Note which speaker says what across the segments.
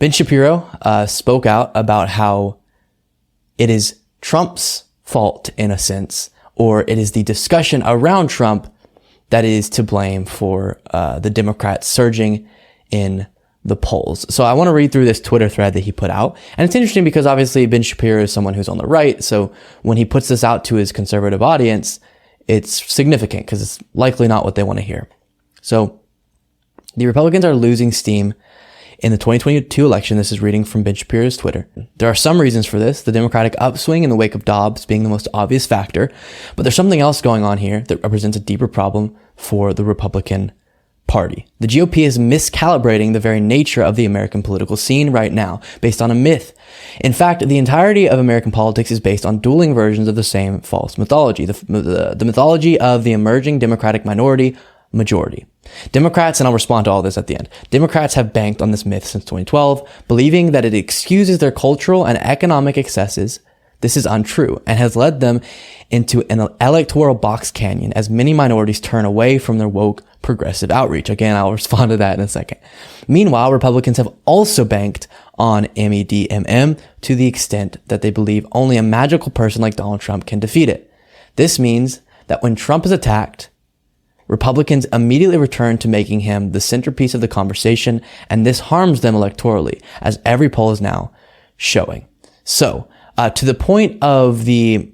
Speaker 1: Ben Shapiro spoke out about how it is Trump's fault in a sense, or it is the discussion around Trump that is to blame for the Democrats surging in the polls. So I want to read through this Twitter thread that he put out. And it's interesting because obviously Ben Shapiro is someone who's on the right. So when he puts this out to his conservative audience, it's significant because it's likely not what they want to hear. So the Republicans are losing steam in the 2022 election. This is reading from Ben Shapiro's Twitter. There are some reasons for this, the Democratic upswing in the wake of Dobbs being the most obvious factor, but there's something else going on here that represents a deeper problem for the Republican Party. The GOP is miscalibrating the very nature of the American political scene right now, based on a myth. In fact, the entirety of American politics is based on dueling versions of the same false mythology, the mythology of the emerging Democratic minority majority. Democrats, and I'll respond to all this at the end, Democrats have banked on this myth since 2012, believing that it excuses their cultural and economic excesses. This is untrue and has led them into an electoral box canyon as many minorities turn away from their woke progressive outreach. Again, I'll respond to that in a second. Meanwhile, Republicans have also banked on MEDMM to the extent that they believe only a magical person like Donald Trump can defeat it. This means that when Trump is attacked, Republicans immediately return to making him the centerpiece of the conversation, and this harms them electorally, as every poll is now showing. So, to the point of the,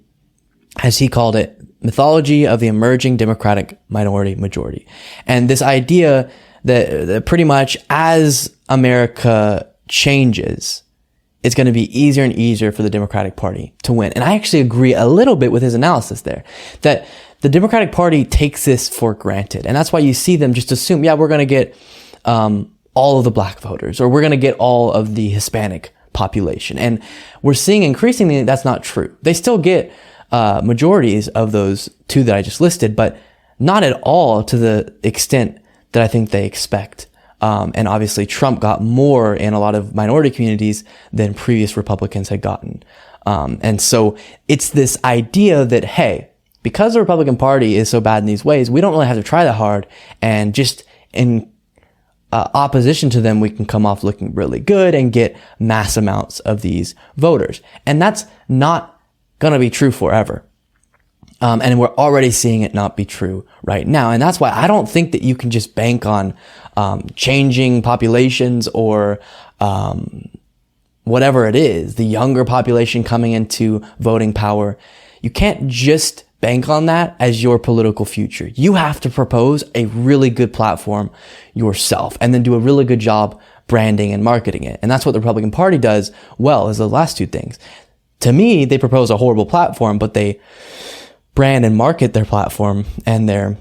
Speaker 1: as he called it, mythology of the emerging Democratic minority majority. And this idea that pretty much as America changes, it's going to be easier and easier for the Democratic Party to win. And I actually agree a little bit with his analysis there, that the Democratic Party takes this for granted. And that's why you see them just assume, yeah, we're going to get all of the black voters, or we're going to get all of the Hispanic population. And we're seeing increasingly that's not true. They still get majorities of those two that I just listed, but not at all to the extent that I think they expect. And obviously Trump got more in a lot of minority communities than previous Republicans had gotten. And so it's this idea that, hey, because the Republican Party is so bad in these ways, we don't really have to try that hard, and just in opposition to them, we can come off looking really good and get mass amounts of these voters. And that's not going to be true forever. And we're already seeing it not be true right now. And that's why I don't think that you can just bank on changing populations or whatever it is, the younger population coming into voting power. You can't just bank on that as your political future. You have to propose a really good platform yourself and then do a really good job branding and marketing it. And that's what the Republican Party does well, is the last two things. To me, they propose a horrible platform, but they brand and market their platform and their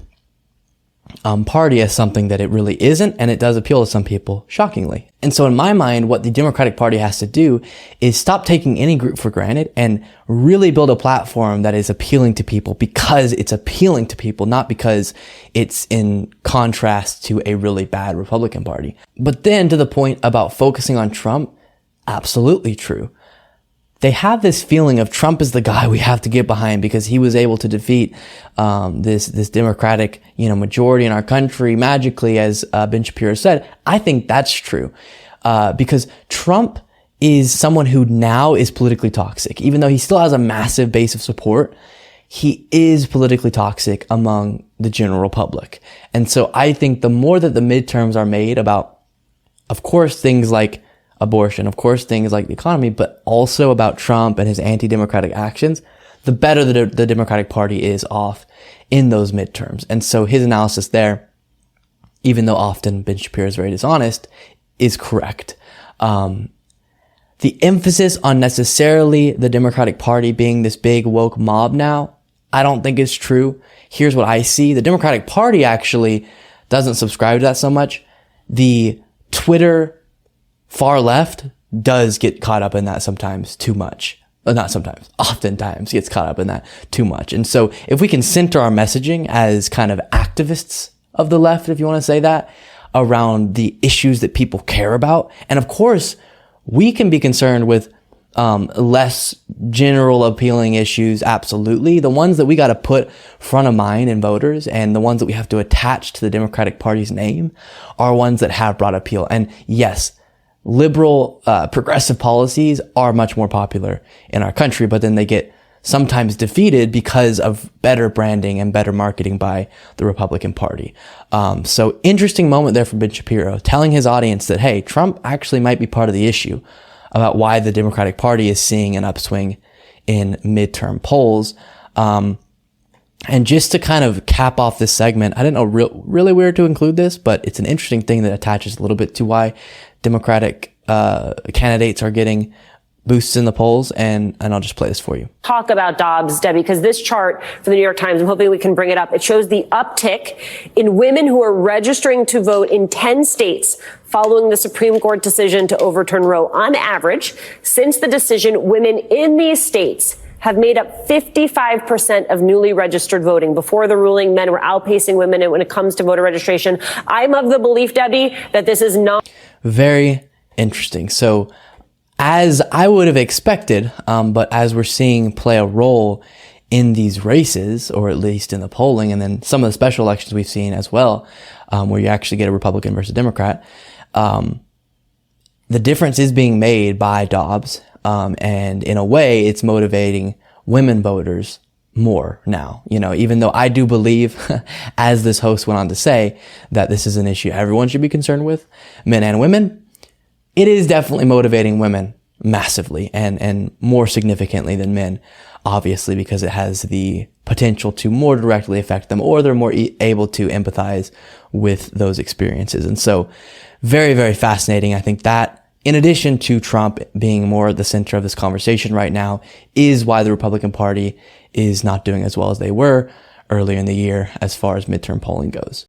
Speaker 1: party as something that it really isn't, and it does appeal to some people, shockingly. And so in my mind, what the Democratic Party has to do is stop taking any group for granted and really build a platform that is appealing to people because it's appealing to people, not because it's in contrast to a really bad Republican Party. But then to the point about focusing on Trump, absolutely true. They have this feeling of Trump is the guy we have to get behind because he was able to defeat this Democratic majority in our country magically, as Ben Shapiro said. I think that's true because Trump is someone who now is politically toxic. Even though he still has a massive base of support, he is politically toxic among the general public. And so I think the more that the midterms are made about, of course, things like abortion, of course, things like the economy, but also about Trump and his anti-democratic actions, the better the Democratic Party is off in those midterms. And so his analysis there, even though often Ben Shapiro is very dishonest, is correct. The emphasis on necessarily the Democratic Party being this big woke mob now, I don't think is true. Here's what I see. The Democratic Party actually doesn't subscribe to that so much. The Twitter far left does get caught up in that sometimes too much. Not sometimes, oftentimes gets caught up in that too much. And so if we can center our messaging as kind of activists of the left, if you want to say that, around the issues that people care about. And of course, we can be concerned with less general appealing issues. Absolutely. The ones that we got to put front of mind in voters and the ones that we have to attach to the Democratic Party's name are ones that have broad appeal. And yes, liberal, progressive policies are much more popular in our country, but then they get sometimes defeated because of better branding and better marketing by the Republican Party. So interesting moment there from Ben Shapiro, telling his audience that, hey, Trump actually might be part of the issue about why the Democratic Party is seeing an upswing in midterm polls. And just to kind of cap off this segment, I didn't know really where to include this, but it's an interesting thing that attaches a little bit to why Democratic candidates are getting boosts in the polls, and I'll just play this for you.
Speaker 2: Talk about Dobbs, Debbie, because this chart from the New York Times, I'm hoping we can bring it up. It shows the uptick in women who are registering to vote in 10 states following the Supreme Court decision to overturn Roe. On average, since the decision, women in these states have made up 55% of newly registered voting. Before the ruling, men were outpacing women when it comes to voter registration. I'm of the belief, Debbie, that this is not
Speaker 1: very interesting. So as I would have expected, but as we're seeing play a role in these races, or at least in the polling, and then some of the special elections we've seen as well, where you actually get a Republican versus Democrat, the difference is being made by Dobbs, and in a way, it's motivating women voters more now. You know, even though I do believe, as this host went on to say, that this is an issue everyone should be concerned with, men and women, it is definitely motivating women massively and more significantly than men, obviously, because it has the potential to more directly affect them, or they're more able to empathize with those experiences. And so very, very fascinating. I think that, in addition to Trump being more at the center of this conversation right now, is why the Republican Party is not doing as well as they were earlier in the year as far as midterm polling goes.